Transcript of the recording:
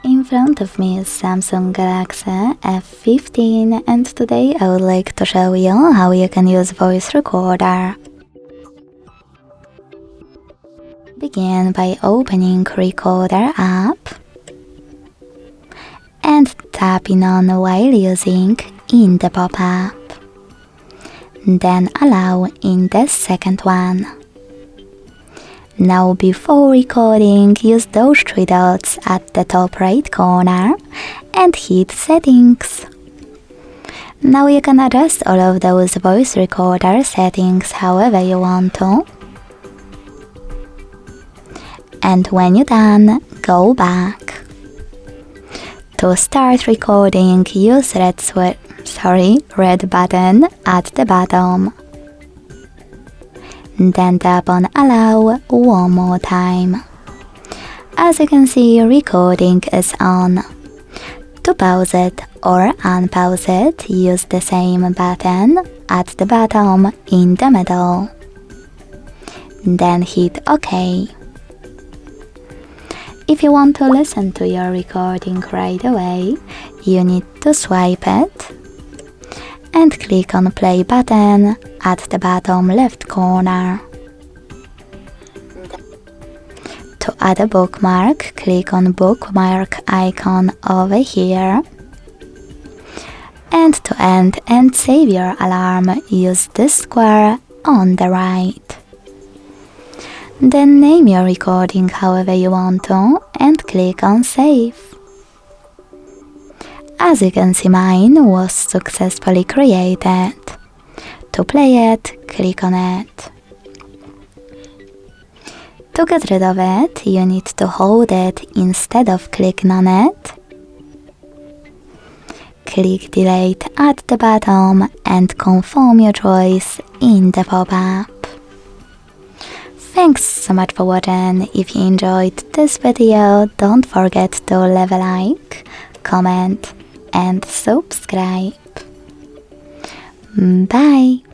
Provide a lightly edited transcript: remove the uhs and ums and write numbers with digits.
In front of me is Samsung Galaxy F15 and today I would like to show you how you can use voice recorder. Begin by opening Recorder app and tapping on while using in the pop-up. Then allow in the second one. Now before recording, use those three dots at the top right corner and hit settings. Now you can adjust all of those voice recorder settings however you want to. And when you're done, go back. To start recording, use red button at the bottom. Then tap on allow one more time. As you can see, recording is on. To pause it or unpause it, use the same button at the bottom in the middle. Then hit OK. If you want to listen to your recording right away, you need to swipe it and click on play button at the bottom left corner. To add a bookmark, click on bookmark icon over here. And to end and save your alarm, use this square on the right. Then name your recording however you want to and click on save. As you can see, mine was successfully created. To play it, click on it. To get rid of it, you need to hold it instead of clicking on it. Click delete at the bottom and confirm your choice in the pop-up. Thanks so much for watching. If you enjoyed this video, don't forget to leave a like, comment and subscribe. Bye!